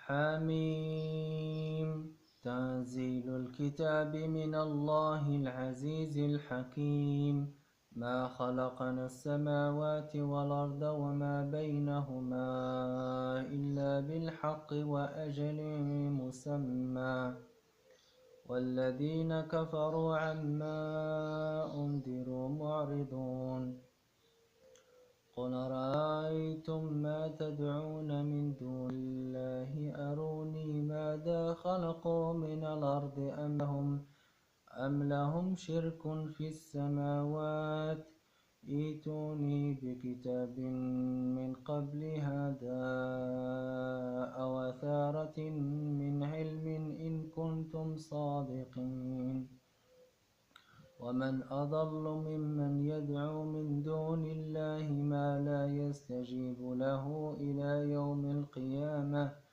حميم تنزيل الكتاب من الله العزيز الحكيم ما خلقنا السماوات والأرض وما بينهما إلا بالحق وأجل مسمى والذين كفروا عما أنذروا معرضون قل رأيتم ما تدعون من دون الله أروني ماذا خلقوا من الأرض أم لهم شرك في السماوات ائتوني بكتاب من قبل هذا أو أثارة من علم إن كنتم صادقين ومن أضل ممن يدعو من دون الله ما لا يستجيب له إلى يوم القيامة